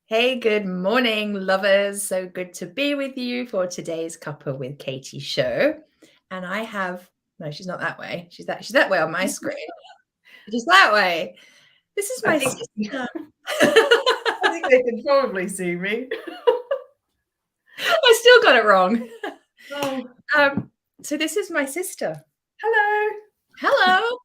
Hey, good morning, lovers. So good to be with you for today's Cuppa with Katie show. And I have, no, she's not that way. She's that way on my screen. She's that way. This is my sister. I think they can probably see me. I still got it wrong. Oh. So this is my sister. Hello. Hello.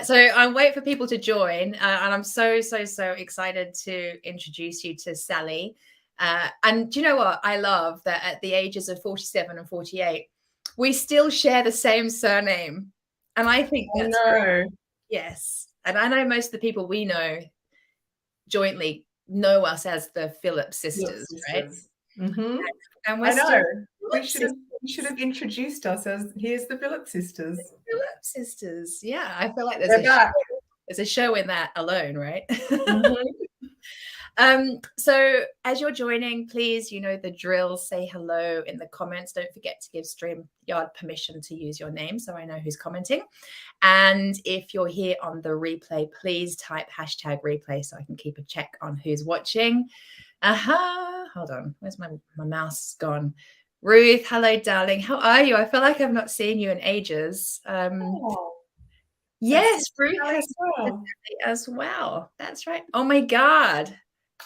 So I wait for people to join, and I'm so excited to introduce you to Sally. And do you know what? I love that at the ages of 47 and 48, we still share the same surname. And I think that's great. Yes. And I know most of the people we know jointly know us as the Phillips sisters, right? Mm-hmm. And I know. We should have introduced us as here's the Phillips sisters. Phillips sisters. Yeah, I feel like there's a show in that alone, right? Mm-hmm. So as you're joining, please, you know the drill, say hello in the comments. Don't forget to give StreamYard permission to use your name so I know who's commenting. And if you're here on the replay, please type #replay so I can keep a check on who's watching. Hold on. Where's my mouse gone? Ruth, hello, darling. How are you? I feel like I've not seen you in ages. Yes, Ruth has as well. That's right. Oh my God.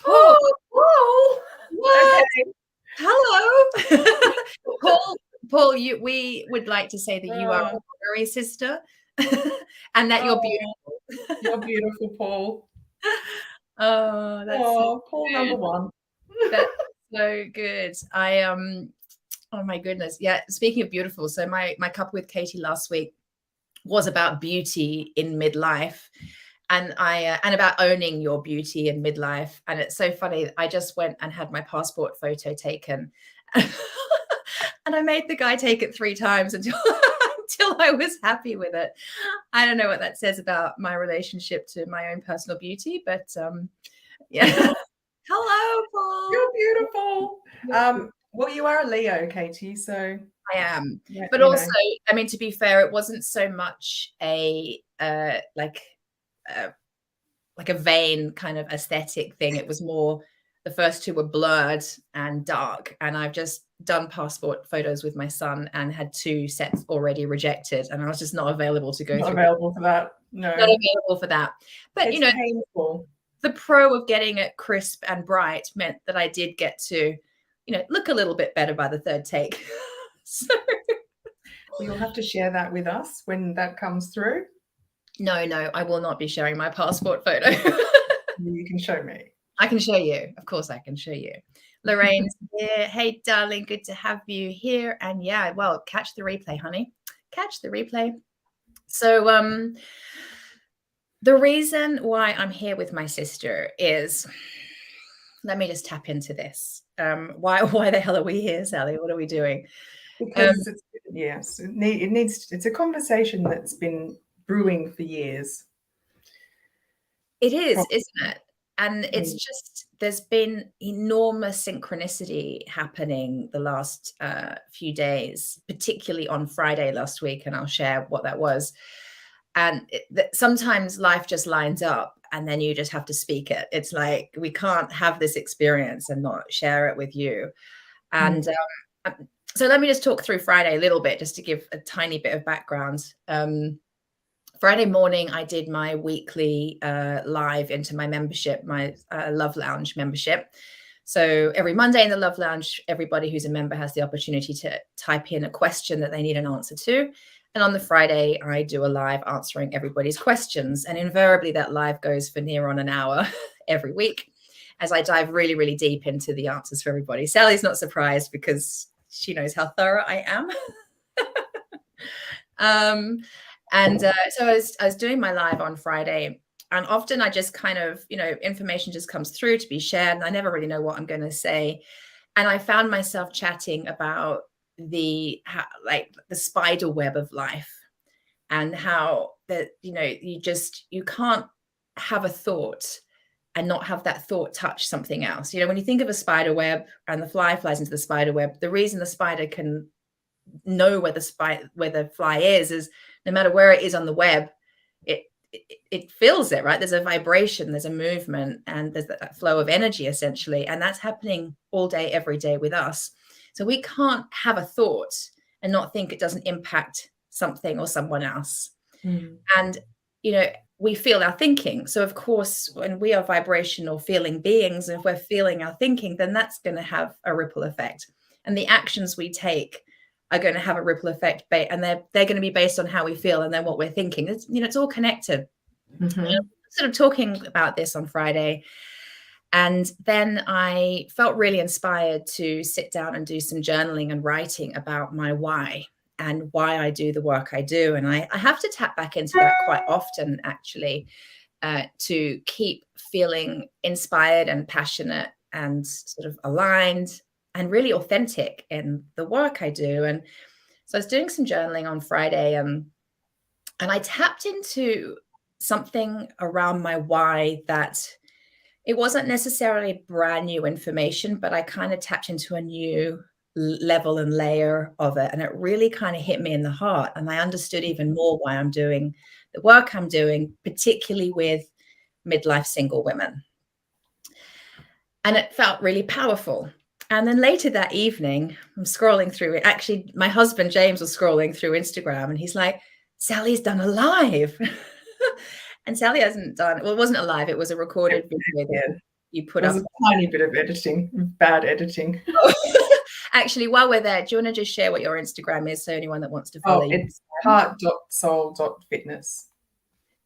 Paul. Oh, what? Okay. Hello. Paul, we would like to say that you are a honorary sister and that you're beautiful. You're beautiful, Paul. Oh, that's so Paul number one. That's so good. Oh my goodness. Yeah, speaking of beautiful, so my Cuppa with Katie last week was about beauty in midlife, and and about owning your beauty in midlife. And it's so funny. I just went and had my passport photo taken, and I made the guy take it 3 times until I was happy with it. I don't know what that says about my relationship to my own personal beauty, but yeah. Hello, Paul. You're beautiful. Well, you are a Leo, Katie, so I am. Yeah, but also, I mean, to be fair, it wasn't so much a like a vain kind of aesthetic thing. It was more the first 2 were blurred and dark, and I've just done passport photos with my son and had 2 sets already rejected, and I was just not available to go through. Available for that. No. Not available for that. But it's painful. The pro of getting it crisp and bright meant that I did get to, look a little bit better by the 3rd take. So you'll have to share that with us when that comes through. No, I will not be sharing my passport photo. You can show me. I can show you. Of course I can show you. Lorraine's here. Hey, darling, good to have you here. And yeah, well, catch the replay, honey. Catch the replay. So the reason why I'm here with my sister is, let me just tap into this. Why the hell are we here, Sally? What are we doing? Because it's a conversation that's been brewing for years. It is, isn't it? And it's just, there's been enormous synchronicity happening the last few days, particularly on Friday last week, and I'll share what that was. And sometimes life just lines up and then you just have to speak it. It's like, we can't have this experience and not share it with you. And so let me just talk through Friday a little bit, just to give a tiny bit of background. Friday morning, I did my weekly live into my membership, my Love Lounge membership. So every Monday in the Love Lounge, everybody who's a member has the opportunity to type in a question that they need an answer to. And on the Friday, I do a live answering everybody's questions. And invariably, that live goes for near on an hour every week, as I dive really, really deep into the answers for everybody. Sally's not surprised because she knows how thorough I am. So I was doing my live on Friday, and often I just kind of, information just comes through to be shared, and I never really know what I'm going to say. And I found myself chatting about the spider web of life, and how that, you can't have a thought and not have that thought touch something else. When you think of a spider web and the fly flies into the spider web, the reason the spider can know where the fly is no matter where it is on the web, it feels it, right? There's a vibration, there's a movement, and there's that flow of energy essentially. And that's happening all day, every day with us. So we can't have a thought and not think it doesn't impact something or someone else. And, we feel our thinking. So of course, when we are vibrational feeling beings, and if we're feeling our thinking, then that's going to have a ripple effect. And the actions we take are going to have a ripple effect, and they're going to be based on how we feel and then what we're thinking. It's all connected. Sort of talking about this on Friday, and then I felt really inspired to sit down and do some journaling and writing about my why and why I do the work I do. And I have to tap back into that quite often, actually, to keep feeling inspired and passionate and sort of aligned and really authentic in the work I do. And so I was doing some journaling on Friday, and I tapped into something around my why that it wasn't necessarily brand new information, but I kind of tapped into a new level and layer of it. And it really kind of hit me in the heart. And I understood even more why I'm doing the work I'm doing, particularly with midlife single women. And it felt really powerful. And then later that evening, I'm scrolling through it. Actually, my husband, James, was scrolling through Instagram, and he's like, Sally's done a live. And Sally hasn't done, well, it wasn't a live, it was a recorded video that you put up. There's a tiny bit of editing, bad editing. Actually, while we're there, do you want to just share what your Instagram is, so anyone that wants to follow you? It's heart.soul.fitness.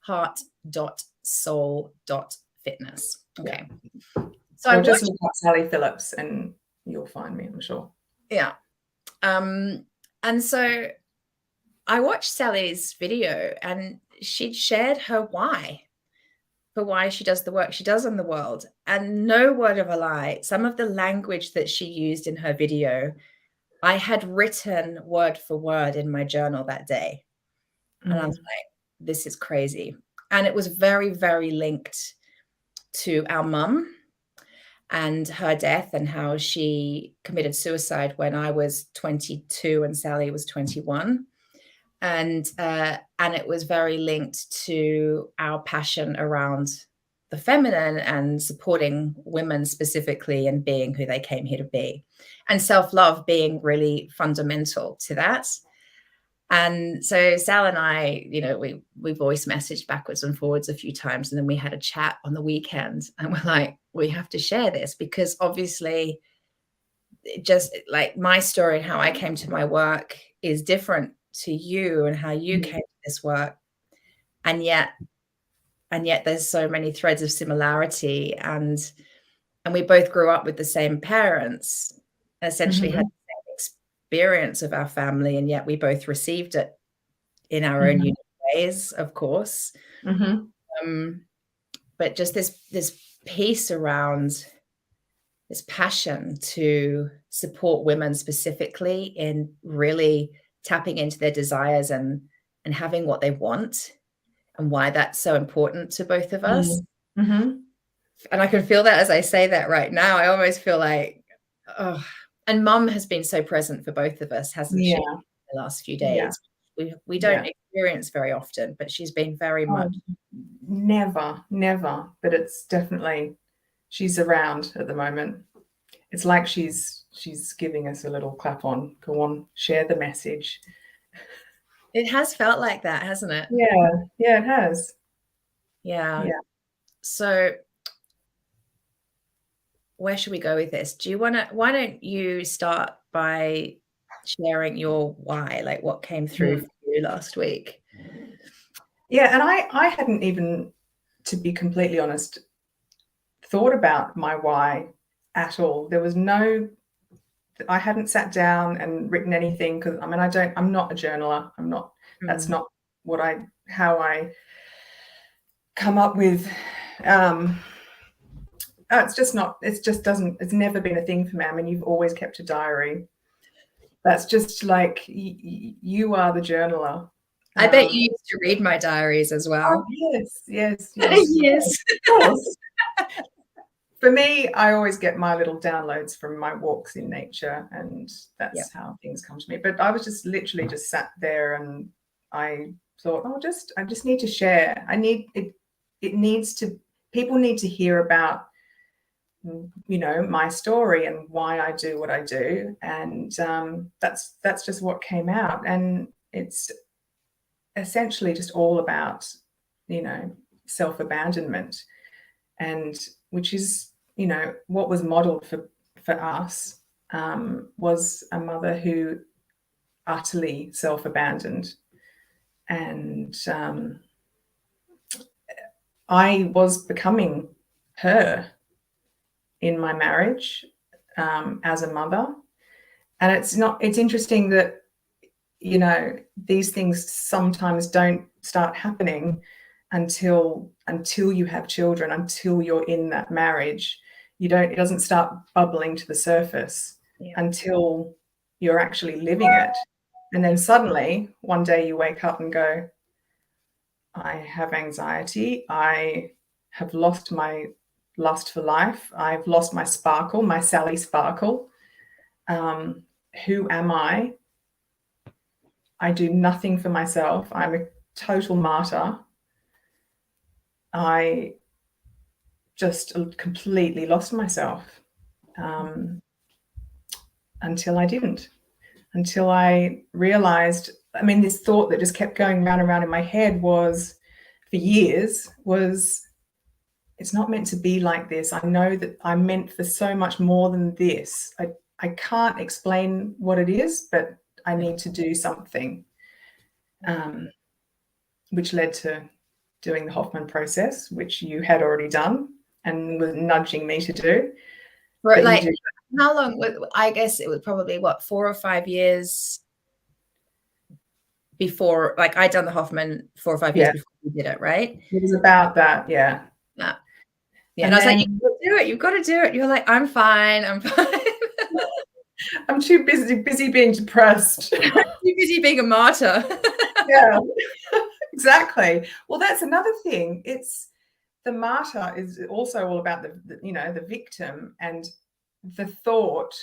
Heart.soul.fitness. Okay. Yeah. So I just look up Sally Phillips and you'll find me, I'm sure. Yeah. And so I watched Sally's video, and she'd shared her why, for why she does the work she does in the world. And no word of a lie, some of the language that she used in her video, I had written word for word in my journal that day. And I was like, this is crazy. And it was very, very linked to our mum and her death, and how she committed suicide when I was 22 and Sally was 21. And it was very linked to our passion around the feminine and supporting women specifically and being who they came here to be, and self-love being really fundamental to that. And so Sal and I, we voice messaged backwards and forwards a few times, and then we had a chat on the weekend, and we're like, we have to share this, because obviously just like my story and how I came to my work is different to you and how you came to this work. And yet there's so many threads of similarity, and we both grew up with the same parents, essentially had the same experience of our family, and yet we both received it in our own unique ways, of course. But just this piece around this passion to support women specifically in really tapping into their desires and having what they want, and why that's so important to both of us. And I can feel that as I say that right now. I almost feel like, oh, and mum has been so present for both of us, hasn't she, in the last few days? We don't experience very often, but she's been very much. Never. But it's definitely, she's around at the moment. It's like she's giving us a little clap on. Go on, share the message. It has felt like that, hasn't it? Yeah, it has. Yeah. So where should we go with this? Why don't you start by sharing your why, like what came through for you last week? Yeah, and I hadn't even, to be completely honest, thought about my why at all. There was I hadn't sat down and written anything, because I'm not a journaler. I'm not, that's not how I come up with, it's never been a thing for me. I mean, you've always kept a diary. That's just like, you are the journaler. I bet you used to read my diaries as well. Oh, yes. Yes. Of course. For me, I always get my little downloads from my walks in nature, and that's how things come to me. But I was just literally just sat there and I thought, oh, I just need to share. People need to hear about, you know, my story and why I do what I do. And that's just what came out. And it's essentially just all about, you know, self-abandonment, and which is, you know, what was modeled for us, was a mother who utterly self-abandoned. And I was becoming her in my marriage, as a mother. And it's interesting that, you know, these things sometimes don't start happening until you have children, until you're in that marriage. It doesn't start bubbling to the surface until you're actually living it. And then suddenly one day you wake up and go, I have anxiety. I have lost my lust for life. I've lost my sparkle, my Sally sparkle. Who am I? I do nothing for myself. I'm a total martyr. I just completely lost myself, until I didn't. Until I realized, I mean, this thought that just kept going round and round in my head was, for years, was, it's not meant to be like this. I know that I'm meant for so much more than this. I can't explain what it is, but I need to do something, which led to doing the Hoffman process, which you had already done and was nudging me to do. For like, how long? I guess it was probably 4 or 5 years before, like, I'd done the Hoffman 4 or 5 years before you did it, right? It was about that, yeah. And I was like, you've got to do it. You're like, I'm fine. I'm too busy being depressed. Too busy being a martyr. Yeah, exactly. Well, that's another thing. It's, the martyr is also all about the you know, the victim and the thought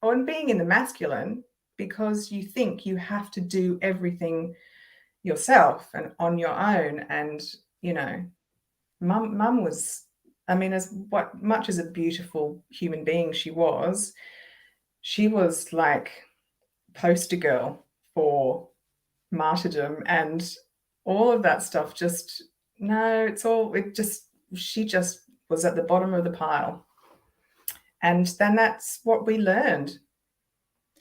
on being in the masculine, because you think you have to do everything yourself and on your own. And, you know, mum was, I mean, much as a beautiful human being she was like poster girl for martyrdom and all of that stuff. She just was at the bottom of the pile. And then that's what we learned.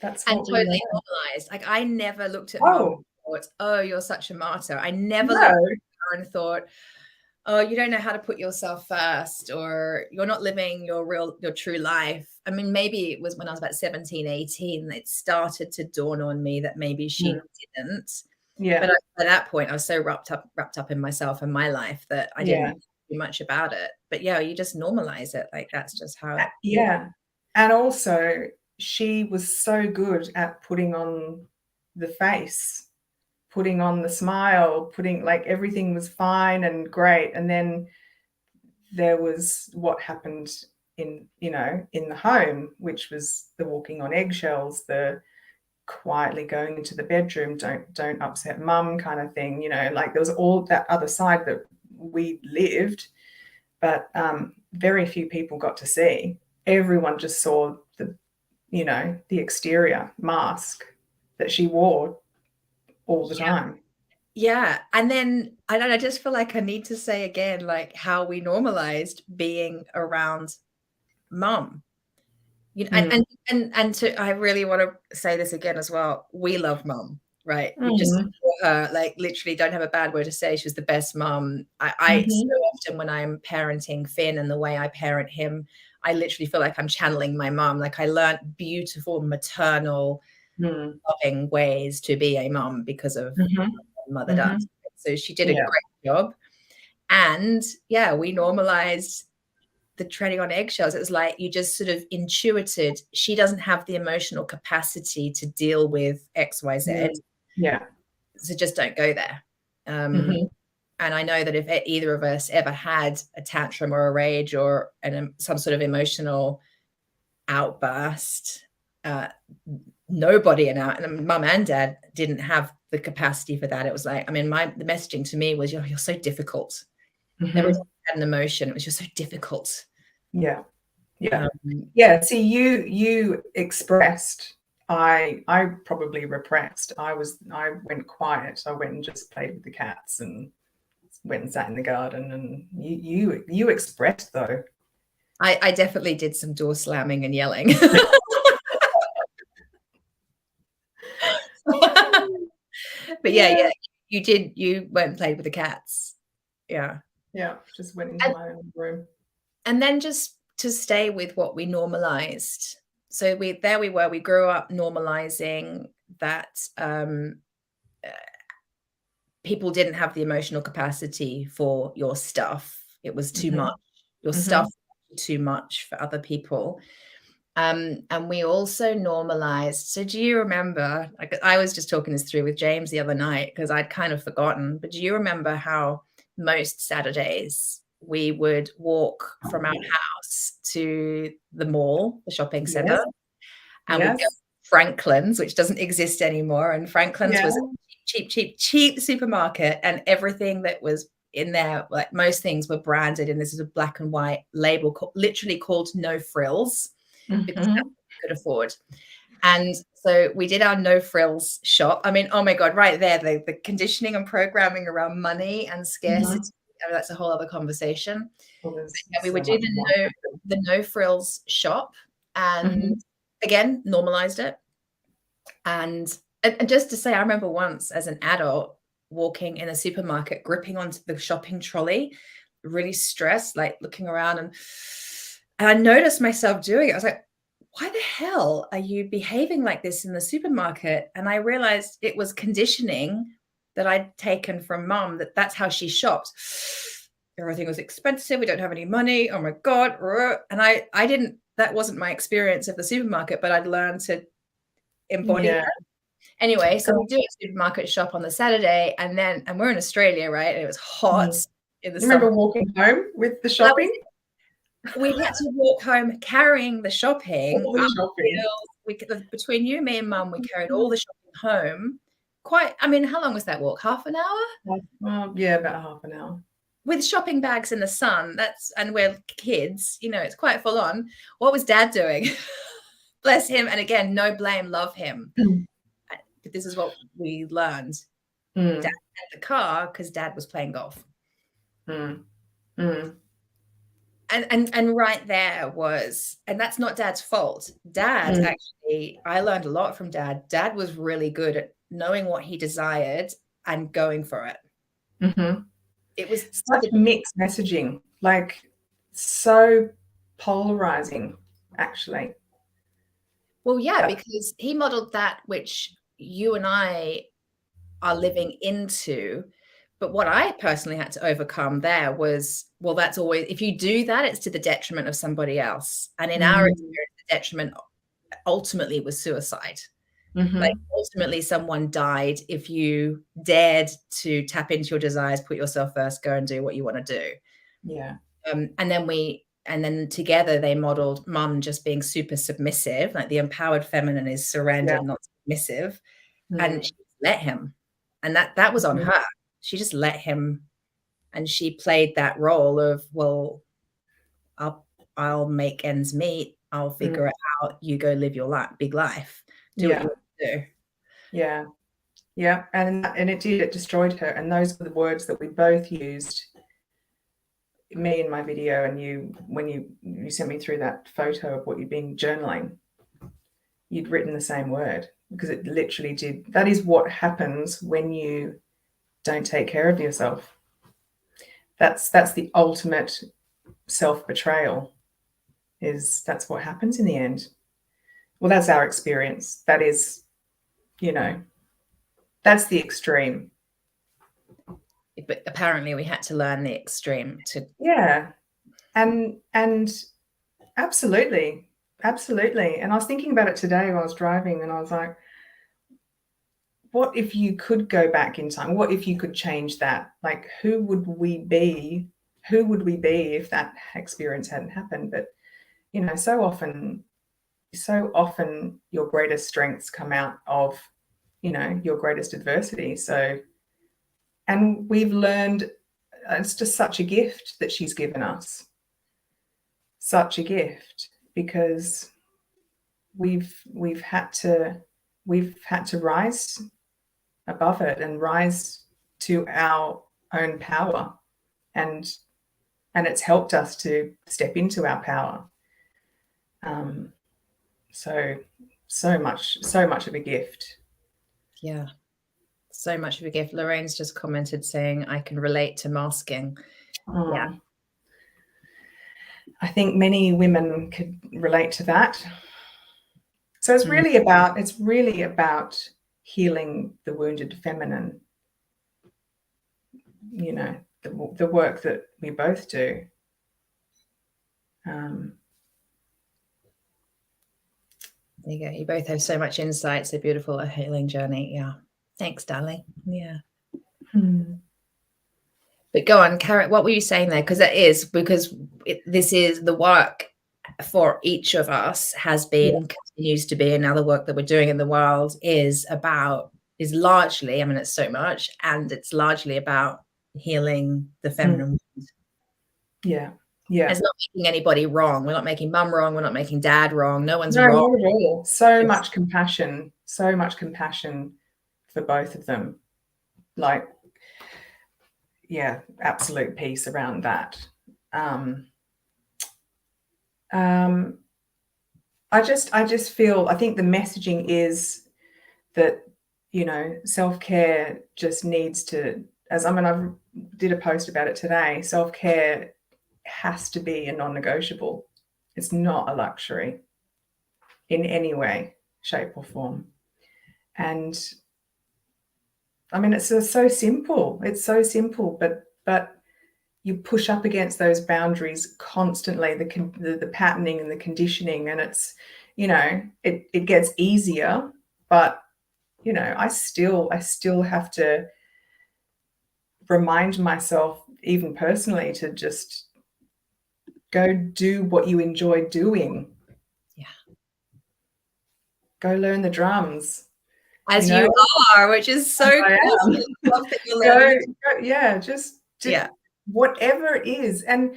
Totally normalized. Like, I never looked at mum and thought, oh, you're such a martyr. I never looked at her and thought, oh, you don't know how to put yourself first, or you're not living your true life. I mean, maybe it was when I was about 17, 18, it started to dawn on me that maybe she didn't. Yeah. But by that point, I was so wrapped up in myself and my life that I didn't do much about it. But yeah, you just normalize it. Like, that's just how it. Yeah. And also, she was so good at putting on the face, putting on the smile, like everything was fine and great. And then there was what happened in the home, which was the walking on eggshells, the quietly going into the bedroom, don't upset mum kind of thing, you know, like there was all that other side that we lived, but very few people got to see. Everyone just saw the exterior mask that she wore all the time. Yeah. And then I just feel like I need to say again, like, how we normalized being around mum. You know, I really want to say this again as well. We love mum, right? We just adore her, like, literally don't have a bad word to say. She was the best mum. I so often when I'm parenting Finn and the way I parent him, I literally feel like I'm channeling my mum. Like, I learned beautiful maternal, loving ways to be a mum because of what my mother does. So she did a great job. And yeah, we normalized the treading on eggshells. It was like you just sort of intuited she doesn't have the emotional capacity to deal with XYZ. Yeah. So just don't go there. And I know that if either of us ever had a tantrum or a rage or some sort of emotional outburst, nobody in our, and mum and dad didn't have the capacity for that. It was like, I mean, the messaging to me was, you're so difficult. Every time I had an emotion, it was just so difficult. Yeah. Yeah. Yeah. See, you expressed, I probably repressed. I went quiet. I went and just played with the cats and went and sat in the garden, and you expressed though. I definitely did some door slamming and yelling. But yeah, you went and played with the cats. Yeah. Yeah, just went into my own room. And then just to stay with what we normalized. So we grew up normalizing that people didn't have the emotional capacity for your stuff. It was too much. Your stuff was too much for other people. And we also normalized. So do you remember, like, I was just talking this through with James the other night because I'd kind of forgotten, but do you remember how most Saturdays we would walk from our house to the mall, the shopping center, and we'd go to Franklin's, which doesn't exist anymore. And Franklin's was a cheap supermarket, and everything that was in there, like most things, were branded in this sort of black and white label, literally called No Frills, because that's what we could afford. And so we did our No Frills shop. I mean, oh my God, right there, the conditioning and programming around money and scarcity. I mean, that's a whole other conversation. We would do the No Frills shop, and again, normalized it. And just to say, I remember once as an adult walking in a supermarket, gripping onto the shopping trolley, really stressed, like looking around, and I noticed myself doing it. I was like, why the hell are you behaving like this in the supermarket? And I realized it was conditioning that I'd taken from mum, that's how she shopped. Everything was expensive. We don't have any money. Oh my God. And I didn't, that wasn't my experience of the supermarket, but I'd learned to embody that. Anyway, so we do a supermarket shop on the Saturday, and we're in Australia, right? And it was hot in the summer. Remember walking home with the shopping? We had to walk home carrying the shopping. All the shopping. Between you, me, and mum, we carried all the shopping home. I mean, how long was that walk? Half an hour? Yeah, about half an hour. With shopping bags in the sun, and we're kids, it's quite full on. What was Dad doing? Bless him. And again, no blame, love him. But this is what we learned. Dad had the car because Dad was playing golf. And right there was, and that's not Dad's fault. Dad actually, I learned a lot from Dad. Dad was really good at knowing what he desired and going for it. It was such mixed messaging, like so polarizing, actually. Well, yeah, because he modeled that which you and I are living into. But what I personally had to overcome there was, well, that's always, if you do that, it's to the detriment of somebody else. And in our experience, the detriment ultimately was suicide. Like ultimately then died if you dared to tap into your desires, put yourself first, go and do what you want to do. Yeah. And then together they modeled mum just being super submissive, like the empowered feminine is surrendered, not submissive. And she let him. And that was on her. She just let him, and she played that role of, well, I'll make ends meet. I'll figure it out. You go live your big life. Do what you want to do. Yeah. Yeah. And it destroyed her. And those were the words that we both used, me in my video, and you, when you sent me through that photo of what you'd been journaling, you'd written the same word, because it literally did. That is what happens when you don't take care of yourself. That's the ultimate self-betrayal. That's what happens in the end. Well, that's our experience. That is, that's the extreme. But apparently we had to learn the extreme to. Yeah. And absolutely. And I was thinking about it today while I was driving, and I was like, what if you could go back in time? What if you could change that? Like, who would we be if that experience hadn't happened? But, so often so often your greatest strengths come out of, you know, your greatest adversity. So, and we've learned, it's just such a gift that she's given us, such a gift, because we've had to rise above it and rise to our own power, and it's helped us to step into our power. So much of a gift. Yeah, so much of a gift. Lorraine's just commented saying, I can relate to masking. Yeah. I think many women could relate to that. So it's really about healing the wounded feminine, you know, the work that we both do. There you go. You both have so much insight. So beautiful, a healing journey. Yeah. Thanks, darling. Yeah. But go on, Karen, what were you saying there? Because this is the work for each of us has been, continues to be, and now the work that we're doing in the world is largely, I mean, it's so much, and it's largely about healing the feminine wound. Yeah. Yeah. It's not making anybody wrong. We're not making mum wrong. We're not making dad wrong. No one's wrong. Not at all. So much compassion for both of them. Like, yeah, absolute peace around that. I just feel, I think the messaging is that, you know, self-care just needs to, I did a post about it today, self-care has to be a non-negotiable. It's not a luxury in any way, shape or form. And I mean, it's so simple. It's so simple, but you push up against those boundaries constantly, the patterning and the conditioning, and it's, you know, it gets easier, but, you know, I still have to remind myself, even personally, to just go do what you enjoy doing. Yeah. Go learn the drums. As you are, which is so cool. Love that you're learning. Just whatever it is. And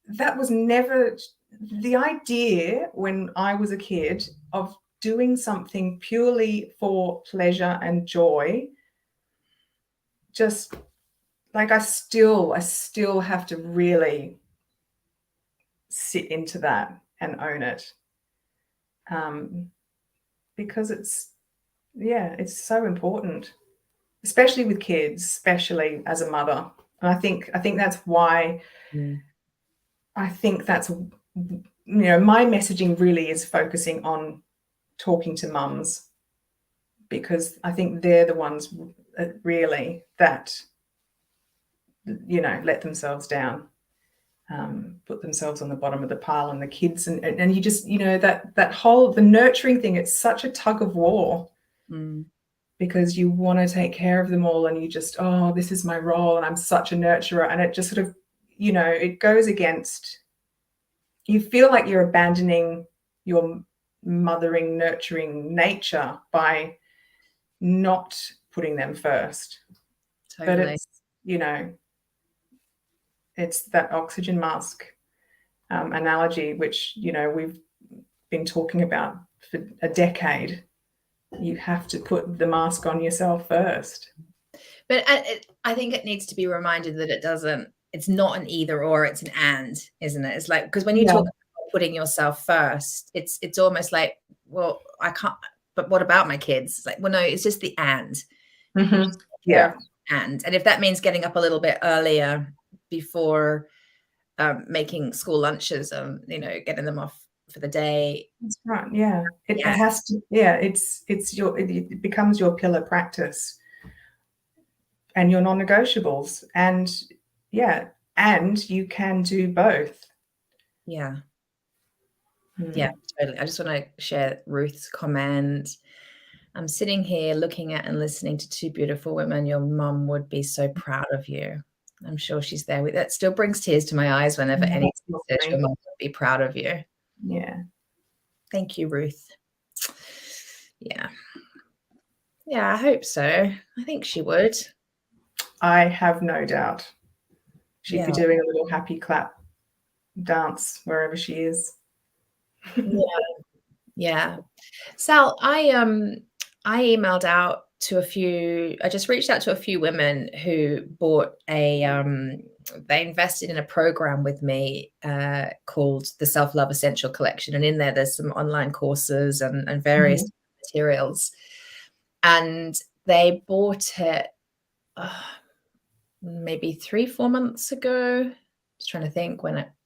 that was never the idea when I was a kid of doing something purely for pleasure and joy. Just like, I still have to really sit into that and own it. Because it's so important, especially with kids, especially as a mother. And I think that's why I think that's, you know, my messaging really is focusing on talking to mums, because I think they're the ones really that, you know, let themselves down, put themselves on the bottom of the pile, and the kids, and you just, you know, that whole, the nurturing thing, it's such a tug of war. Because you want to take care of them all, and you just, oh, this is my role and I'm such a nurturer, and it just sort of, you know, it goes against, you feel like you're abandoning your mothering, nurturing nature by not putting them first. Totally. But it's, you know, it's that oxygen mask analogy, which, you know, we've been talking about for a decade. You have to put the mask on yourself first. But I think it needs to be reminded that it's not an either or, it's an and, isn't it? It's like, because when you talk about putting yourself first, it's almost like, well, I can't, but what about my kids? It's like, well, no, it's just the and. Yeah. And if that means getting up a little bit earlier before making school lunches, you know, getting them off for the day. That's right. Yeah. It has to, it becomes your pillar practice and your non-negotiables. And and you can do both. Yeah. Yeah, totally. I just want to share Ruth's comment. I'm sitting here looking at and listening to two beautiful women. Your mum would be so proud of you. I'm sure she's there with that. Still brings tears to my eyes whenever anyone says your mum would be proud of you. Yeah. Thank you, Ruth. Yeah. Yeah, I hope so. I think she would. I have no doubt. She'd Yeah. be doing a little happy clap dance wherever she is. Yeah. Yeah. Sal, I emailed out to a few, I just reached out to a few women who bought they invested in a program with me called the Self-Love Essential Collection. And in there, there's some online courses and various materials. And they bought it maybe 3-4 months ago. Just trying to think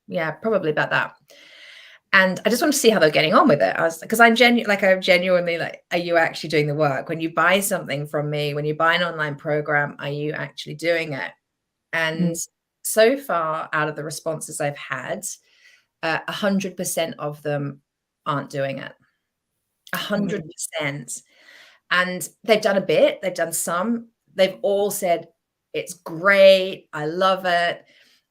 yeah, probably about that. And I just want to see how they're getting on with it. I was, because I'm genuinely like, are you actually doing the work? When you buy something from me, when you buy an online program, are you actually doing it? And so far, out of the responses I've had, 100% of them aren't doing it. 100%. And they've done a bit, they've done some, they've all said, it's great, I love it,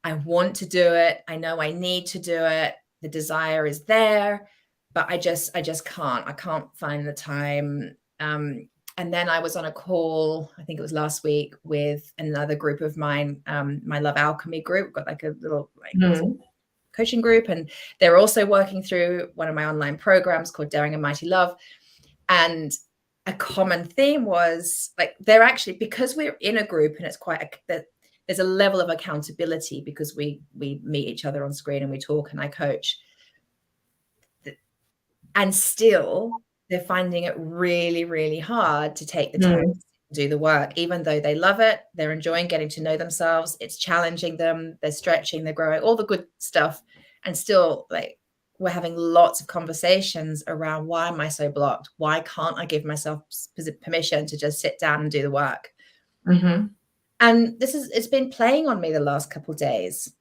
I want to do it, I know I need to do it, the desire is there, but I just can't. I can't find the time. And then I was on a call, I think it was last week, with another group of mine, my Love Alchemy group, got like a little coaching group, and they're also working through one of my online programs called Daring a Mighty Love. And a common theme was like, they're actually, because we're in a group and it's there's a level of accountability because we meet each other on screen and we talk and I coach. And still they're finding it really, really hard to take the time to do the work, even though they love it. They're enjoying getting to know themselves. It's challenging them. They're stretching, they're growing, all the good stuff. And still, like, we're having lots of conversations around, why am I so blocked? Why can't I give myself permission to just sit down and do the work? And it's been playing on me the last couple of days.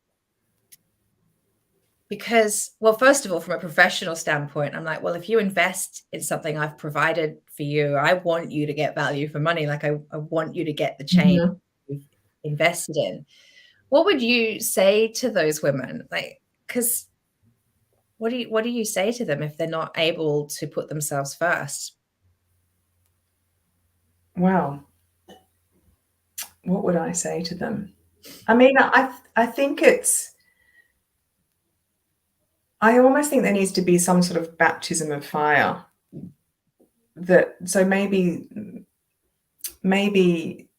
Because, well, first of all, from a professional standpoint, I'm like, well, if you invest in something I've provided for you, I want you to get value for money. Like, I want you to get the change you've invested in. What would you say to those women? Like, because what do you say to them if they're not able to put themselves first? Wow. What would I say to them? I mean, I think I almost think there needs to be some sort of baptism of fire. So maybe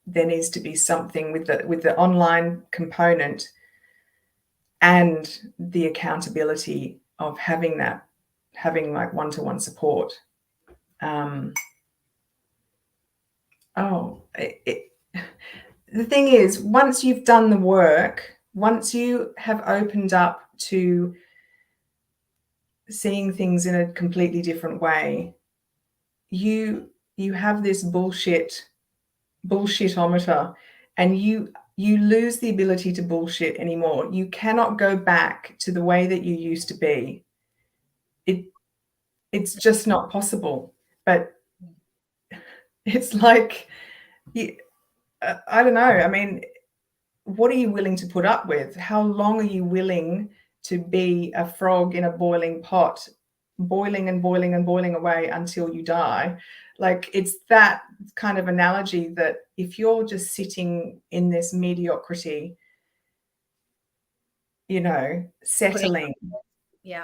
there needs to be something with the online component and the accountability of having like one-to-one support. The thing is, once you've done the work, once you have opened up to seeing things in a completely different way, you have this bullshitometer, and you lose the ability to bullshit anymore. You cannot go back to the way that you used to be. It's just not possible. But it's like, I don't know. I mean, what are you willing to put up with? How long are you willing to be a frog in a boiling pot, boiling and boiling and boiling away until you die? Like, it's that kind of analogy that if you're just sitting in this mediocrity, settling,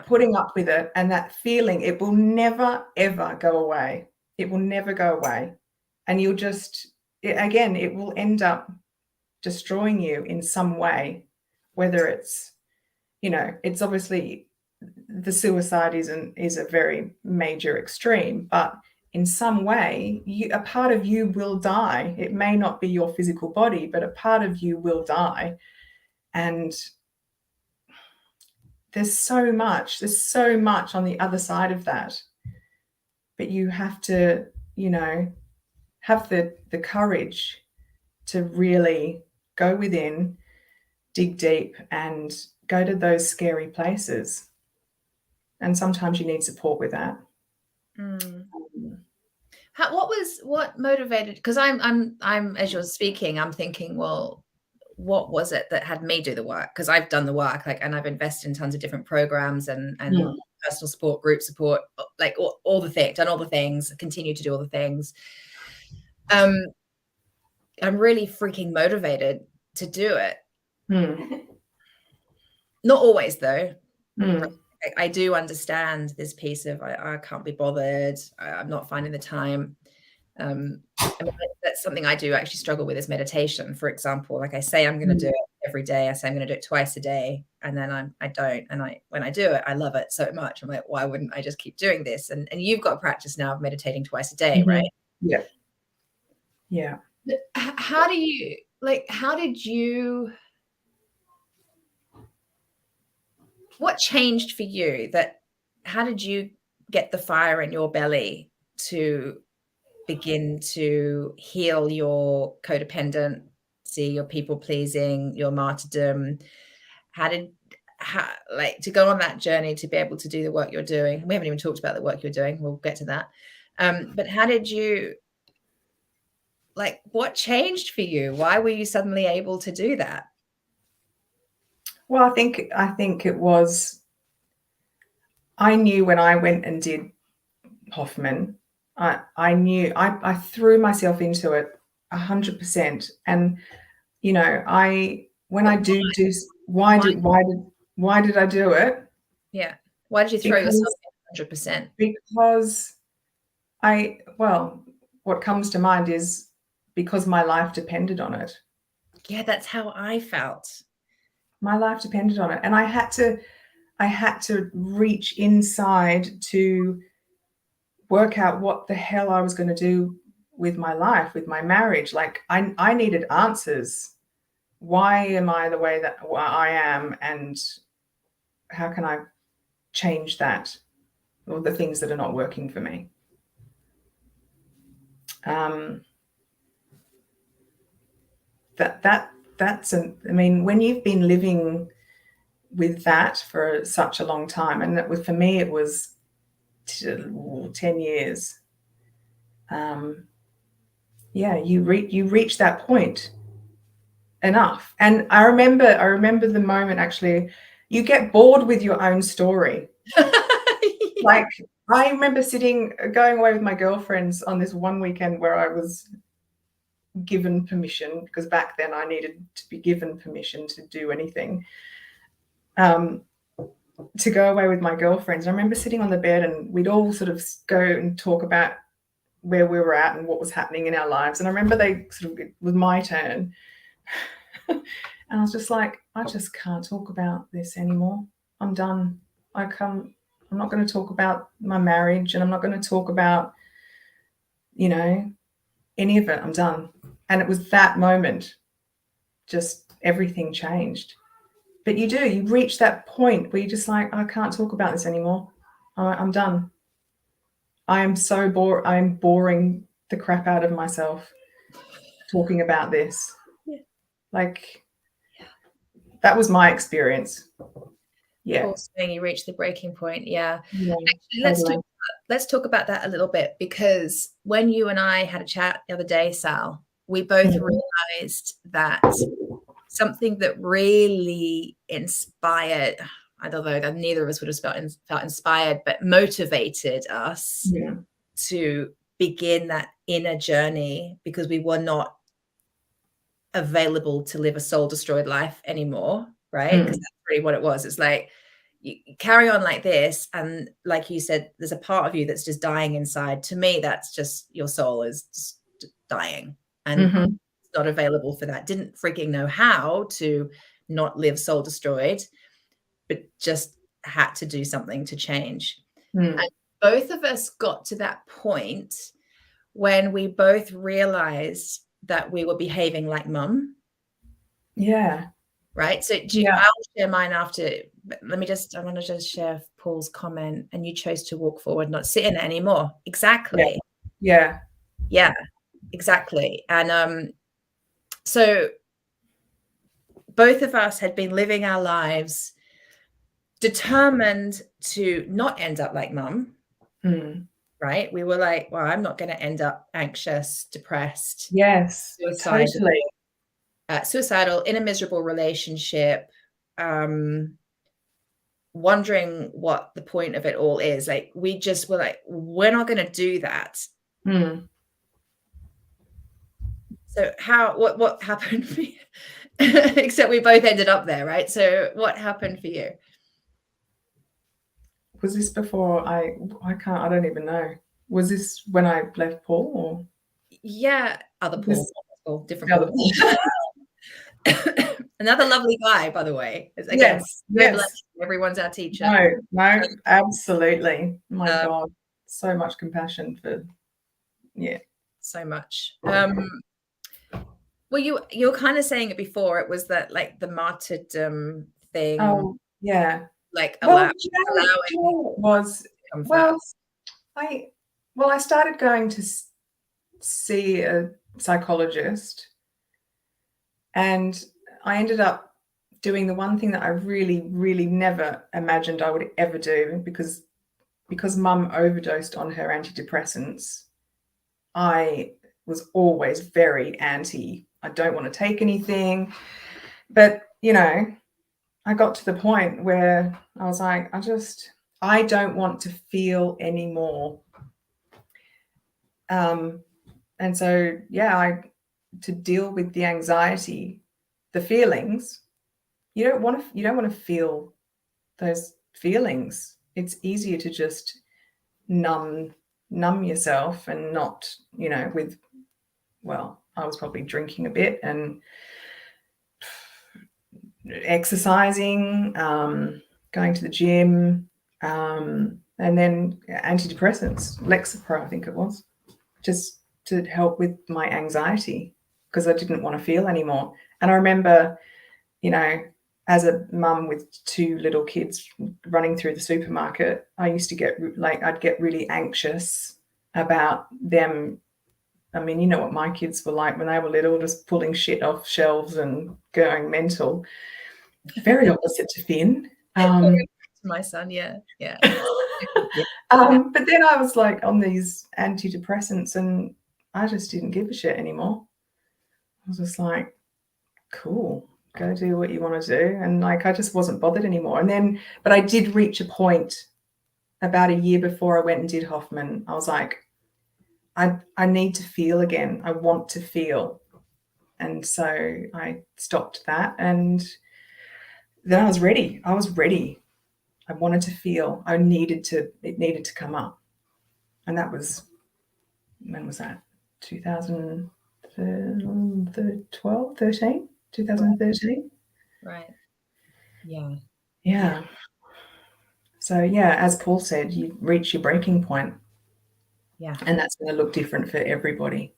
putting up with it, and that feeling, it will never, ever go away. It will never go away. And you'll just, it will end up destroying you in some way, whether it's, it's obviously, the suicide is a very major extreme, but in some way, a part of you will die. It may not be your physical body, but a part of you will die. And there's so much on the other side of that. But you have to, have the courage to really go within, dig deep, and go to those scary places. And sometimes you need support with that. What motivated? Because I'm as you're speaking, I'm thinking, well, what was it that had me do the work? Because I've done the work, and I've invested in tons of different programs, and personal support, group support, like all the things, done all the things, continue to do all the things. I'm really freaking motivated to do it. Not always, though. I do understand this piece of I can't be bothered. I'm not finding the time. I mean, that's something I do actually struggle with, is meditation, for example. Like I say, I'm going to do it every day. I say I'm going to do it twice a day, and then I don't. And when I do it, I love it so much. I'm like, why wouldn't I just keep doing this? And you've got practice now of meditating twice a day, right? Yeah. Yeah. How did you, what changed for you? How did you get the fire in your belly to begin to heal your codependency, your people pleasing, your martyrdom? How to go on that journey to be able to do the work you're doing? We haven't even talked about the work you're doing. We'll get to that. But how did you, what changed for you? Why were you suddenly able to do that? Well, I think it was, I knew when I went and did Hoffman, I knew I threw myself into it 100%. And, you know, why did I do it? Yeah. Why did you throw yourself in 100%? Because what comes to mind is because my life depended on it. Yeah, that's how I felt. My life depended on it. And I had to reach inside to work out what the hell I was going to do with my life, with my marriage. Like I needed answers. Why am I the way that I am? And how can I change that? Or the things that are not working for me. I mean, when you've been living with that for such a long time, and for me, it was 10 years. You reach that point enough. And I remember the moment, actually, you get bored with your own story. Like, I remember going away with my girlfriends on this one weekend where I was given permission, because back then I needed to be given permission to do anything, to go away with my girlfriends. I remember sitting on the bed and we'd all sort of go and talk about where we were at and what was happening in our lives. And I remember it was my turn. And I was just like, I just can't talk about this anymore. I'm done. I'm not going to talk about my marriage, and I'm not going to talk about, any of it. I'm done. And it was that moment, just everything changed. But you reach that point where you're just like, I can't talk about this anymore. I'm done. I am so bored. I'm boring the crap out of myself talking about this. Yeah. That was my experience. Yeah. Paul saying you reached the breaking point. Yeah. Actually, let's talk about that a little bit, because when you and I had a chat the other day, Sal, we both realized that something that really inspired, I don't know, that neither of us would have felt inspired, but motivated us to begin that inner journey, because we were not available to live a soul-destroyed life anymore, right? Because that's really what it was. It's like, you carry on like this, and like you said, there's a part of you that's just dying inside. To me, that's just your soul is just dying, and not available for that. Didn't freaking know how to not live soul destroyed, but just had to do something to change. And both of us got to that point when we both realized that we were behaving like mum. Yeah. Right. So I'll share mine after. I want to just share Paul's comment. And you chose to walk forward, not sit in it anymore. Exactly. Yeah. Exactly. And so both of us had been living our lives determined to not end up like mum. Right. We were like, well, I'm not going to end up anxious, depressed. Yes. Suicidal, totally. Suicidal, in a miserable relationship, wondering what the point of it all is. Like, we just were like, we're not going to do that. So what happened for you? Except we both ended up there, right? So what happened for you? Was this before I don't even know. Was this when I left Paul, or? Yeah, other Paul. Different Paul. Another lovely guy, by the way. Again, yes. Everyone's our teacher. No, absolutely. My God, so much compassion for, so much. Well, you were kind of saying it before. It was that, like, the martyrdom thing. Oh, yeah. Like, allowing was I started going to see a psychologist, and I ended up doing the one thing that I really, really never imagined I would ever do, because Mum overdosed on her antidepressants. I was always very anti. I don't want to take anything, but I got to the point where I was like, I don't want to feel anymore. And so, to deal with the anxiety, the feelings, you don't want to feel those feelings. It's easier to just numb yourself, and not, I was probably drinking a bit and exercising, going to the gym, and then antidepressants, Lexapro, I think it was, just to help with my anxiety, because I didn't want to feel anymore. And I remember, as a mum with two little kids running through the supermarket, I used to I'd get really anxious about them. I mean, you know what my kids were like when they were little, just pulling shit off shelves and going mental. Very opposite to Finn. My son, yeah. But then I was like on these antidepressants, and I just didn't give a shit anymore. I was just like, cool, go do what you want to do. And like, I just wasn't bothered anymore. And then, but I did reach a point about a year before I went and did Hoffman. I was like, I need to feel again. I want to feel. And so I stopped that, and then I was ready. I wanted to feel. It needed to come up. And that was, when was that? 2013? Right. Yeah. Yeah. So, as Paul said, you reach your breaking point. Yeah. And that's going to look different for everybody.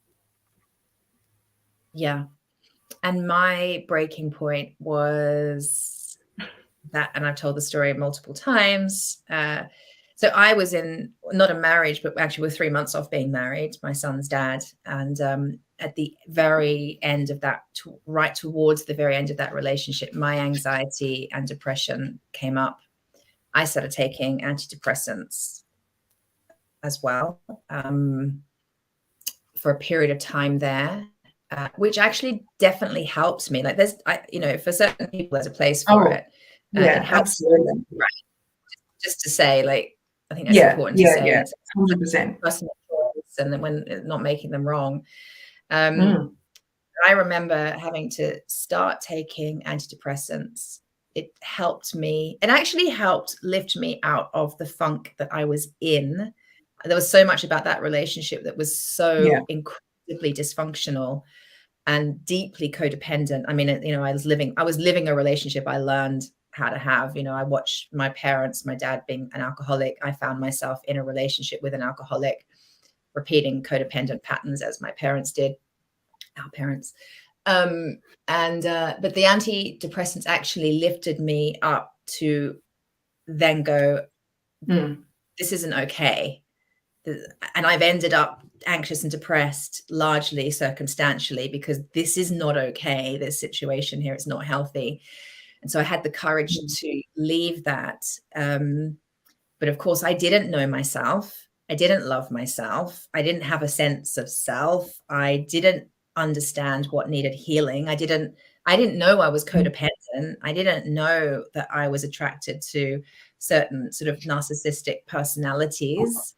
Yeah. And my breaking point was that, and I've told the story multiple times. So I was in not a marriage, but actually we're 3 months off being married, my son's dad. And at the very end of that, right towards the very end of that relationship, my anxiety and depression came up. I started taking antidepressants as well for a period of time there. Which actually definitely helps me. Like, for certain people, there's a place for it. Yeah, it helps, absolutely. Right. Just to say, like, I think that's important to say. Yeah, 100%. Personal choice, and then when not making them wrong. I remember having to start taking antidepressants. It helped me. It actually helped lift me out of the funk that I was in. There was so much about that relationship that was so incredibly dysfunctional and deeply codependent. I mean, I was living a relationship I learned how to have. I watched my parents, my dad being an alcoholic. I found myself in a relationship with an alcoholic, repeating codependent patterns as my parents did, our parents. But the antidepressants actually lifted me up to then go, this isn't okay. And I've ended up anxious and depressed largely circumstantially, because this is not okay. This situation here is not healthy. And so I had the courage to leave that. But of course, I didn't know myself. I didn't love myself. I didn't have a sense of self. I didn't understand what needed healing. I didn't know I was codependent. I didn't know that I was attracted to certain sort of narcissistic personalities.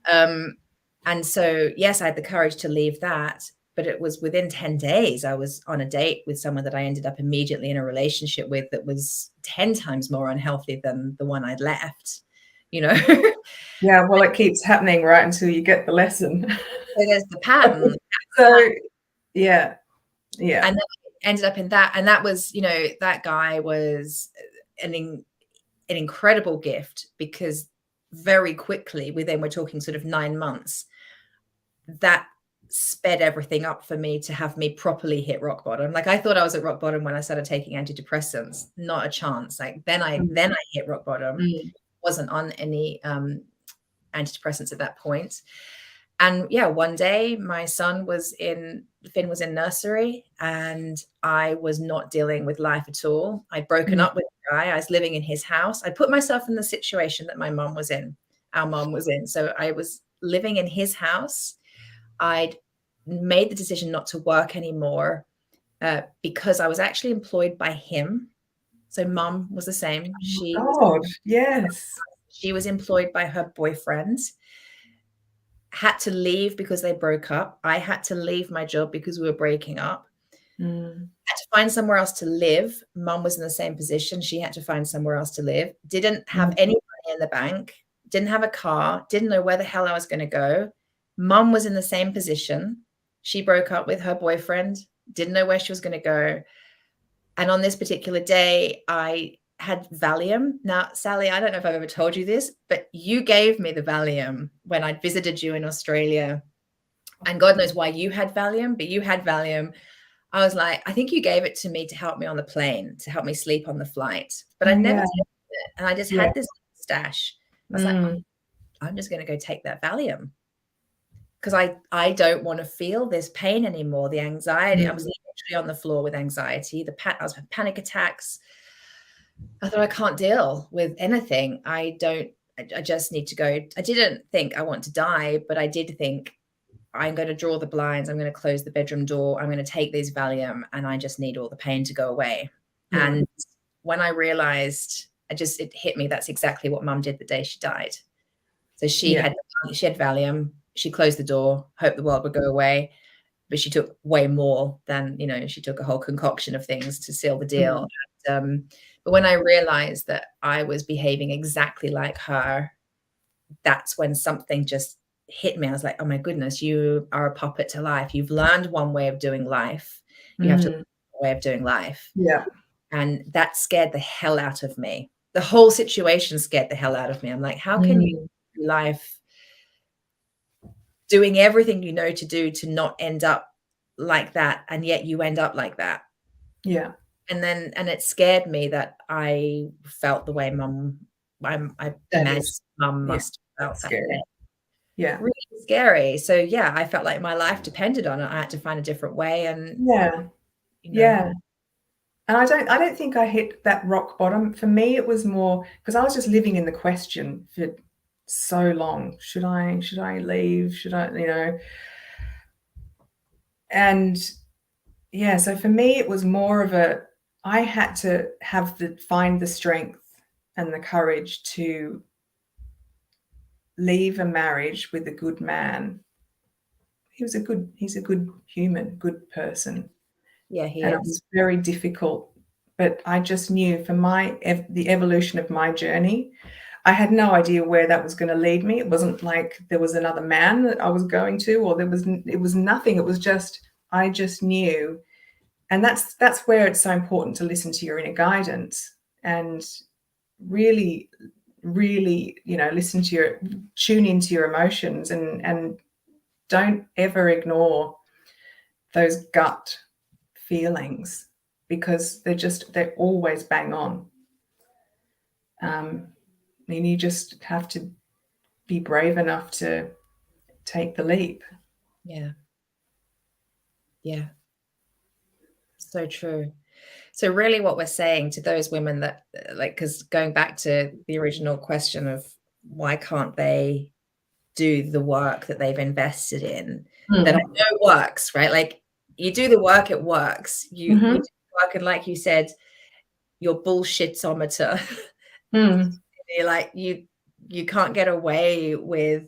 And so, yes, I had the courage to leave that, but it was within 10 days, I was on a date with someone that I ended up immediately in a relationship with that was 10 times more unhealthy than the one I'd left, you know? Yeah, well, it keeps happening, right, until you get the lesson. So there's the pattern. So, yeah. And then I ended up in that. And that was, you know, that guy was an incredible gift, because very quickly, we're talking sort of 9 months, that sped everything up for me to have me properly hit rock bottom. Like, I thought I was at rock bottom when I started taking antidepressants. Not a chance. Like, then I hit rock bottom. Wasn't on any antidepressants at that point. And yeah, one day my son Finn was in nursery, and I was not dealing with life at all. I'd broken up with the guy. I was living in his house. I put myself in the situation that our mom was in. So I was living in his house. I'd made the decision not to work anymore because I was actually employed by him. So mom was the same. She was employed by her boyfriend. Had to leave because they broke up. I had to leave my job because we were breaking up. Had to find somewhere else to live. Mum was in the same position. She had to find somewhere else to live. Didn't have any money in the bank. Didn't have a car. Didn't know where the hell I was going to go. Mum was in the same position. She broke up with her boyfriend. Didn't know where she was going to go. And on this particular day, I had Valium. Now, Sally, I don't know if I've ever told you this, but you gave me the Valium when I visited you in Australia. And God knows why you had Valium, but you had Valium. I was like, I think you gave it to me to help me on the plane, to help me sleep on the flight. But I never taken it. And I just had this stash. I was like, I'm just going to go take that Valium, because I don't want to feel this pain anymore, the anxiety. I was literally on the floor with anxiety. I was having panic attacks. I thought, I can't deal with anything. I just need to go. I didn't think I want to die, but I did think, I'm going to draw the blinds. I'm going to close the bedroom door. I'm going to take these Valium, and I just need all the pain to go away. And when I realized, it hit me. That's exactly what Mum did the day she died. So she had Valium. She closed the door, hoped the world would go away. But she took way more than, she took a whole concoction of things to seal the deal. But when I realized that I was behaving exactly like her, that's when something just hit me. I was like, oh my goodness, you are a puppet to life. You've learned one way of doing life. You have to learn a way of doing life. Yeah. And that scared the hell out of me. The whole situation scared the hell out of me. I'm like, how can you do life doing everything you know to do to not end up like that, and yet you end up like that? Yeah. And it scared me that I felt the way I imagine Mum must have felt that day. Yeah. Really scary. So yeah, I felt like my life depended on it. I had to find a different way. And and I don't think I hit that rock bottom. For me, it was more because I was just living in the question for so long. Should I leave? Should I, and yeah, so for me it was more of I had to find the strength and the courage to leave a marriage with a good man. He's a good human, good person. Yeah, he and is. It was very difficult, but I just knew for the evolution of my journey, I had no idea where that was going to lead me. It wasn't like there was another man that I was going to, or it was nothing. It was just, I just knew. And that's where it's so important to listen to your inner guidance and really, really, tune into your emotions and don't ever ignore those gut feelings, because they're always bang on. And you just have to be brave enough to take the leap. Yeah. So true. So really what we're saying to those women that, because going back to the original question of why can't they do the work that they've invested in, that I know works, right? Like, you do the work, it works. You do the work, and like you said, your bullshitometer You're like, you can't get away with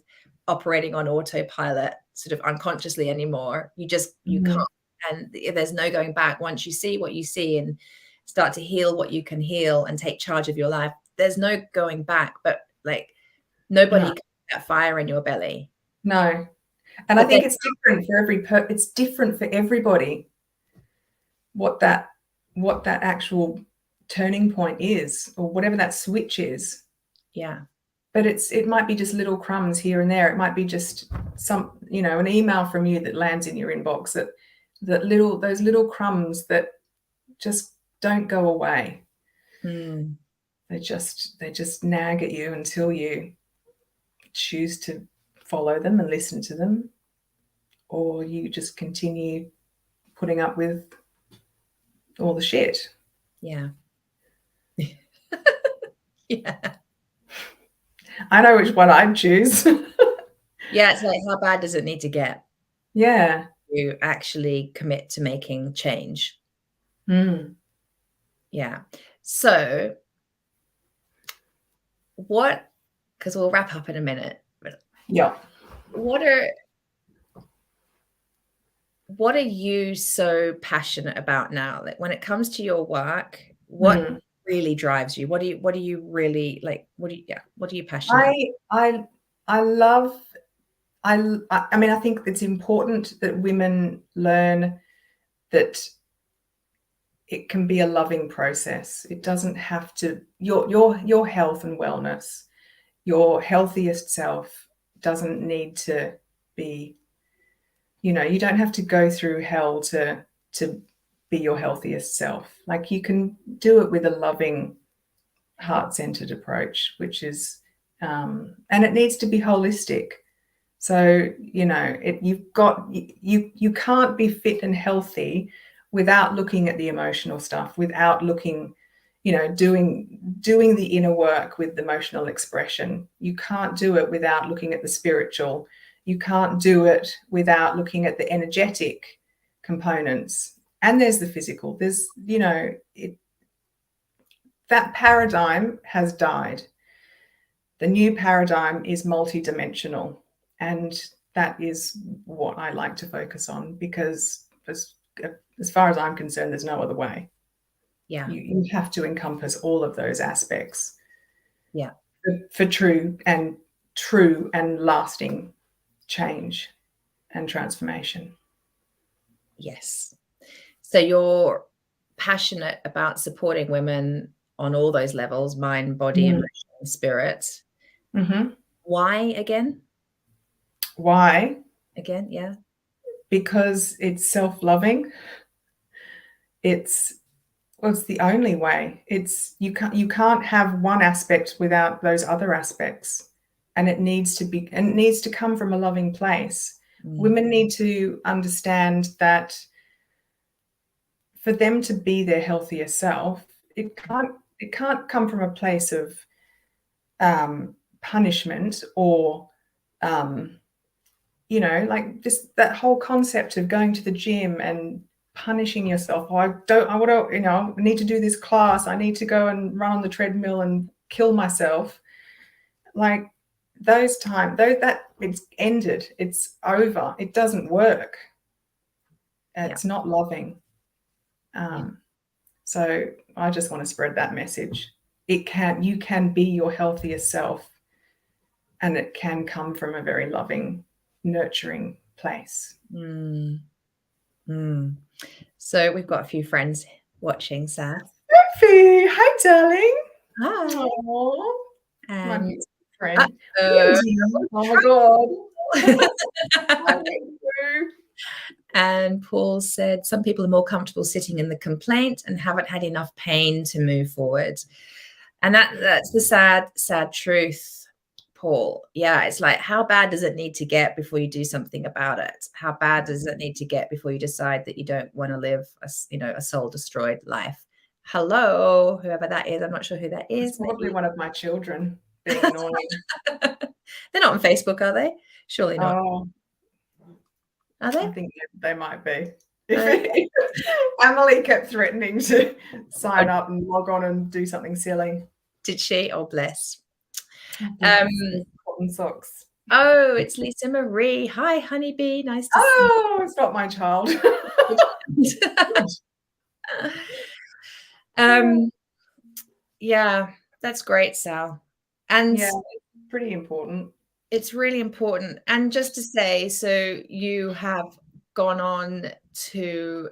operating on autopilot sort of unconsciously anymore. You can't. And there's no going back. Once you see what you see and start to heal what you can heal and take charge of your life, there's no going back. But like, nobody can put that fire in your belly. No. And I think it's different for it's different for everybody what that actual turning point is, or whatever that switch is. Yeah. But it might be just little crumbs here and there. It might be just some, an email from you that lands in your inbox, those little crumbs that just don't go away. They just nag at you until you choose to follow them and listen to them, or you just continue putting up with all the shit. Yeah. Yeah. I know which one I'd choose. Yeah, it's like, how bad does it need to get? Yeah. You actually commit to making change. Yeah. So because we'll wrap up in a minute. Yeah. What are you so passionate about now? Like, when it comes to your work, what really drives you? What do you really like? What are you passionate about? I mean, I think it's important that women learn that it can be a loving process. It doesn't have to, your health and wellness, your healthiest self doesn't need to be, you don't have to go through hell to be your healthiest self. Like, you can do it with a loving, heart-centered approach, which is, and it needs to be holistic. So, you can't be fit and healthy without looking at the emotional stuff, without looking, doing the inner work with emotional expression. You can't do it without looking at the spiritual. You can't do it without looking at the energetic components. And there's the physical. There's, that paradigm has died. The new paradigm is multidimensional. And that is what I like to focus on, because as far as I'm concerned, there's no other way. Yeah. You have to encompass all of those aspects. Yeah. For true and lasting change and transformation. Yes. So you're passionate about supporting women on all those levels: mind, body, emotion, spirit. Why again? Why? Again, yeah. Because it's self-loving. It's the only way. You can't have one aspect without those other aspects. And it needs to come from a loving place. Women need to understand that for them to be their healthier self, it can't come from a place of punishment or like just that whole concept of going to the gym and punishing yourself. I need to do this class. I need to go and run on the treadmill and kill myself. Like, those times, that it's ended. It's over. It doesn't work. It's not loving. So I just want to spread that message. You can be your healthiest self, and it can come from a very loving, nurturing place. So we've got a few friends watching, Seth. Sophie, hi, darling. Hi. Aww. And my beautiful friend. Oh my God. And Paul said, some people are more comfortable sitting in the complaint and haven't had enough pain to move forward. And that's the sad truth, Paul. Yeah, it's like, how bad does it need to get before you do something about it? How bad does it need to get before you decide that you don't want to live a soul-destroyed life? Hello, whoever that is. I'm not sure who that is. It's probably one of my children being annoying. They're not on Facebook, are they? Surely not. Oh, are they? I think they might be. Emily kept threatening to sign up and log on and do something silly. Did she? Oh, bless. Cotton socks. Oh, it's Lisa Marie. Hi, honeybee. Nice to see Oh, it's not my child. you. Yeah, that's great, Sal. And yeah, it's pretty important. it's really important. And just to say, so you have gone on to,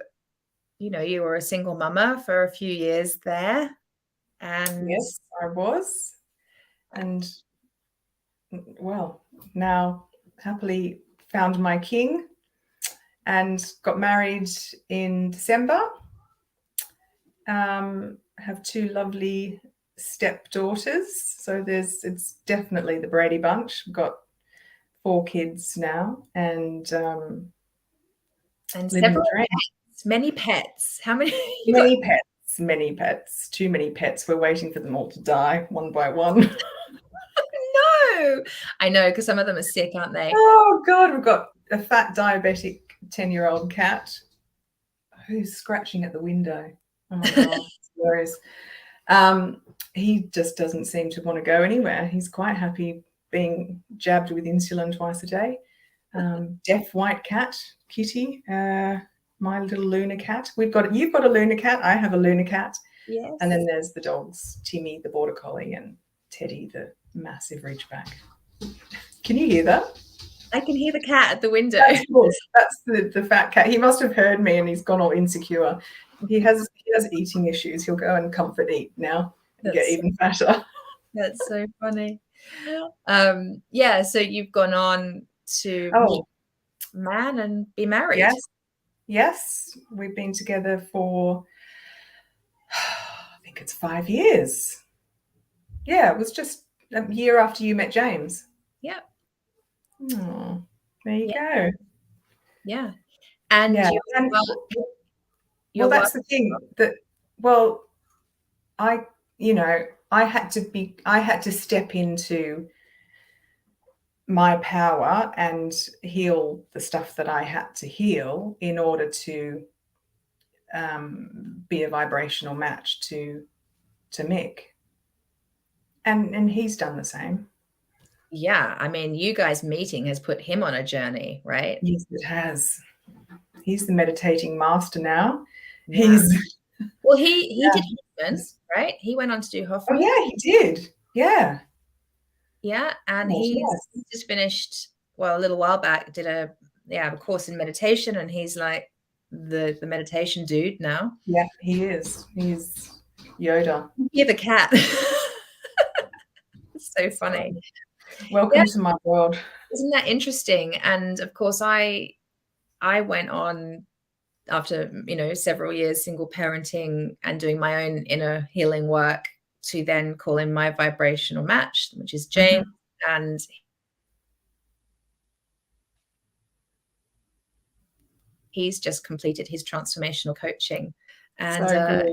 you were a single mama for a few years there. And yes, I was. And well, now happily found my king and got married in December. Have two lovely stepdaughters. So it's definitely the Brady Bunch. We've got 4 kids now and living the dream. Many pets. How many? Many pets. Too many pets. We're waiting for them all to die one by one. No, I know, because some of them are sick, aren't they? Oh God, we've got a fat diabetic 10-year-old cat who's scratching at the window. Oh my God, it's hilarious. He just doesn't seem to want to go anywhere. He's quite happy being jabbed with insulin twice a day. Deaf white cat, Kitty, my little Luna cat. You've got a Luna cat. I have a Luna cat. Yes. And then there's the dogs, Timmy, the border collie, and Teddy, the massive ridgeback. Can you hear that? I can hear the cat at the window. That's the fat cat. He must have heard me and he's gone all insecure. He has eating issues. He'll go and comfort eat now and get even fatter. That's so funny. Yeah, so you've gone on to meet a man and be married. Yes. We've been together for I think it's 5 years. Yeah, it was just a year after you met James. Yeah. Oh, there you go. Yeah. And well, that's the thing that, well, I had to step into my power and heal the stuff that I had to heal in order to be a vibrational match to Mick. And he's done the same. Yeah, I mean, you guys meeting has put him on a journey, right? Yes, it has. He's the meditating master now. Yeah. Well, he did Hoffman, right? He went on to do Hoffman. Oh yeah, he did. Yeah. Yeah, and he's just finished, well, a little while back, did a course in meditation, and he's like the meditation dude now. Yeah, he is. He's Yoda. You're the cat. It's so funny. Welcome to my world. Isn't that interesting? And of course, I went on after, several years single parenting and doing my own inner healing work to then call in my vibrational match, which is James. And he's just completed his transformational coaching. And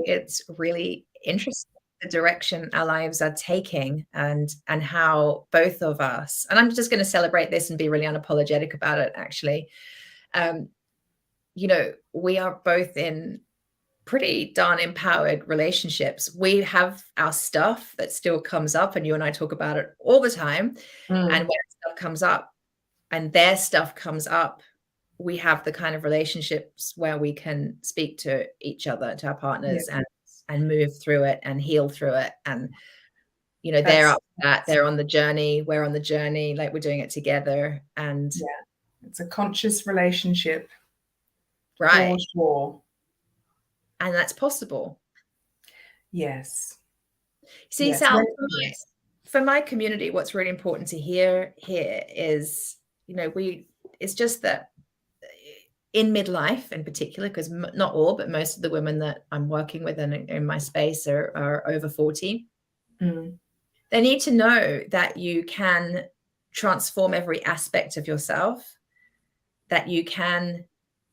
it's really interesting the direction our lives are taking and how both of us, and I'm just going to celebrate this and be really unapologetic about it, actually. We are both in pretty darn empowered relationships. We have our stuff that still comes up, and you and I talk about it all the time. And when stuff comes up and their stuff comes up, we have the kind of relationships where we can speak to each other, to our partners, and move through it and heal through it. And, they're up for that. They're on the journey. We're on the journey. Like, we're doing it together. And it's a conscious relationship. Right. For sure. And that's possible. Yes. See, Sal, for my community, what's really important to hear here is, it's just that in midlife in particular, because not all, but most of the women that I'm working with and in my space are over 40. They need to know that you can transform every aspect of yourself, that you can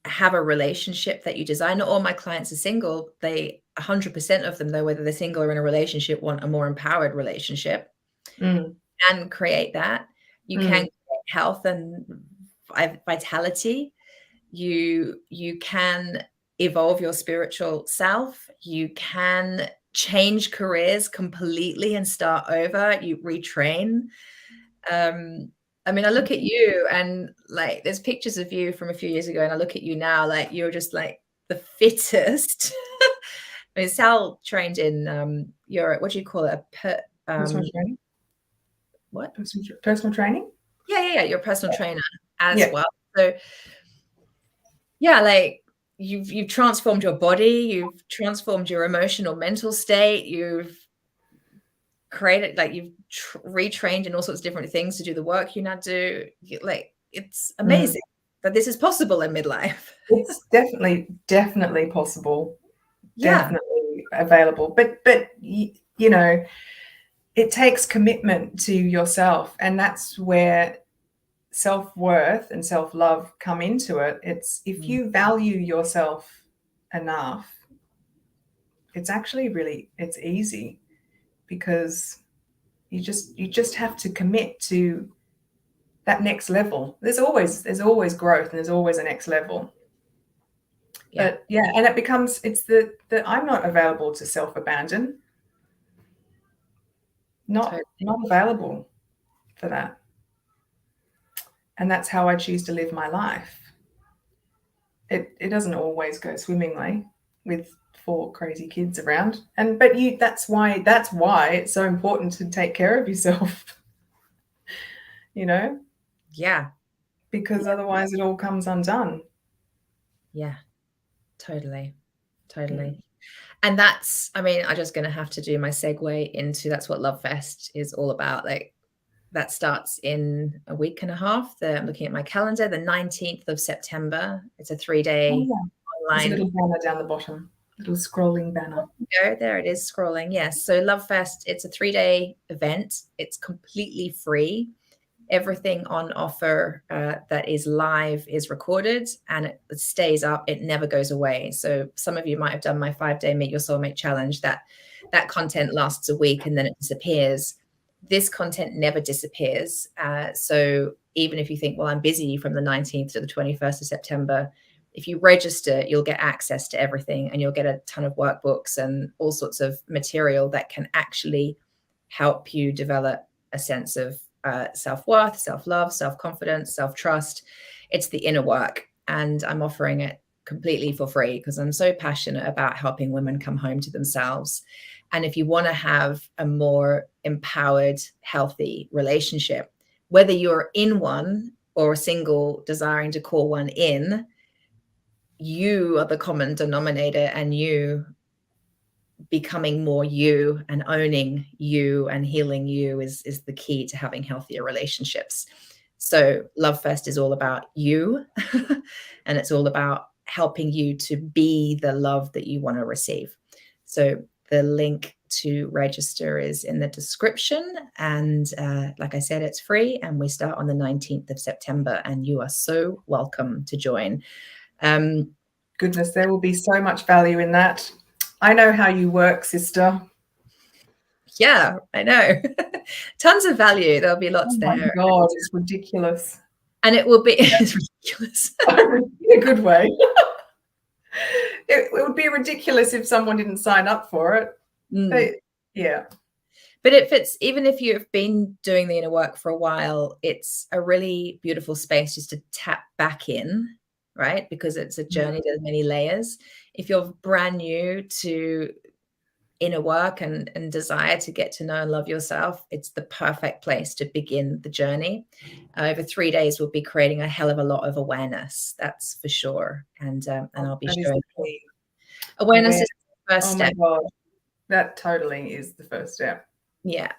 have a relationship that you desire. Not all my clients are single. 100% of them, though, whether they're single or in a relationship, want a more empowered relationship. And create that. You can create health and vitality. You can evolve your spiritual self. You can change careers completely and start over, you retrain. I mean, I look at you and like there's pictures of you from a few years ago, and I look at you now, like you're just like the fittest. I mean, Sal trained in your, what do you call it? Personal training. What? Personal training? Yeah. You're a personal trainer as Yeah. well. So yeah, like you've transformed your body, you've transformed your emotional mental state, you've created, like you've retrained in all sorts of different things to do the work you now do. Like it's amazing that this is possible in midlife. It's definitely possible. Yeah. Definitely available. But you know, it takes commitment to yourself, and that's where self-worth and self-love come into it. It's if you value yourself enough, it's actually it's easy, because you just have to commit to that next level. There's always growth, and there's always a next level. Yeah. But yeah, and it becomes, it's the I'm not available to self-abandon. Not available for that. And that's how I choose to live my life. It doesn't always go swimmingly with 4 crazy kids around. But that's why it's so important to take care of yourself. You know? Yeah. Because otherwise it all comes undone. Yeah. Totally. And that's, I mean, I'm just going to have to do my segue into, that's what Lovefest is all about. Like that starts in a week and a half. I'm looking at my calendar, the 19th of September. It's a 3-day online. There's a little banner down the bottom, little scrolling banner. There it is, scrolling. Yes. So Lovefest, it's a 3-day event. It's completely free. Everything on offer that is live is recorded, and it stays up. It never goes away. So some of you might have done my 5-day Meet Your Soulmate challenge. That content lasts a week and then it disappears. This content never disappears. So even if you think, well, I'm busy from the 19th to the 21st of September, if you register, you'll get access to everything, and you'll get a ton of workbooks and all sorts of material that can actually help you develop a sense of self-worth, self-love, self-confidence, self-trust. It's the inner work, and I'm offering it completely for free because I'm so passionate about helping women come home to themselves. And if you want to have a more empowered, healthy relationship, whether you're in one or single desiring to call one in, you are the common denominator, and you becoming more you and owning you and healing you is the key to having healthier relationships. So Lovefest is all about you and it's all about helping you to be the love that you want to receive. So the link to register is in the description, and like I said, it's free, and we start on the 19th of September, and you are so welcome to join. Goodness, there will be so much value in that. I know how you work, sister. Yeah, I know. Tons of value. There'll be lots there. Oh my God, it's ridiculous. And it will be it's ridiculous. In a good way. It would be ridiculous if someone didn't sign up for it. Yeah. But even if you've been doing the inner work for a while, it's a really beautiful space just to tap back in, right? Because it's a journey to many layers. If you're brand new to inner work and desire to get to know and love yourself, it's the perfect place to begin the journey. Over 3 days, we'll be creating a hell of a lot of awareness, that's for sure. And I'll be showing awareness is the first step. Oh my God, that totally is the first step. Yeah.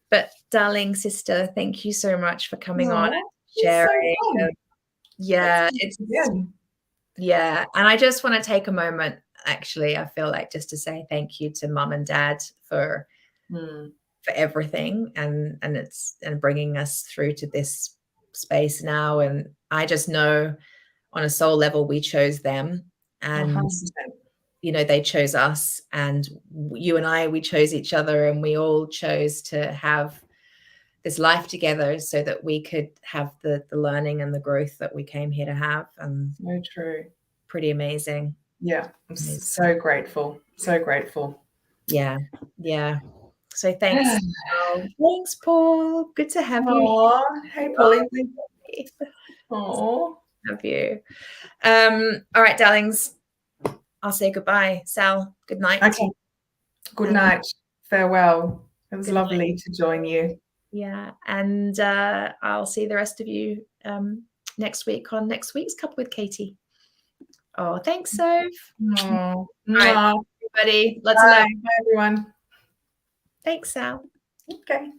But darling sister, thank you so much for coming on and sharing. Yeah, and I just want to take a moment. Actually, I feel like just to say thank you to mum and dad for everything, and bringing us through to this space now. And I just know on a soul level we chose them, and 100%. you know, they chose us, and you and I, we chose each other, and we all chose to have this life together so that we could have the learning and the growth that we came here to have. And so true. Pretty amazing. Yeah, I'm so grateful. So grateful. Yeah. So thanks. Thanks, Paul. Good to have you. Aww. Hey, Polly. Aww. Have you. All right, darlings. I'll say goodbye. Sal, good night. Okay. Good night. Farewell. It was lovely to join you. Yeah. And I'll see the rest of you next week on next week's Cuppa with Katie. Oh, thanks, Soph. All right, everybody. Lots of love. Bye, everyone. Thanks, Sal. Okay.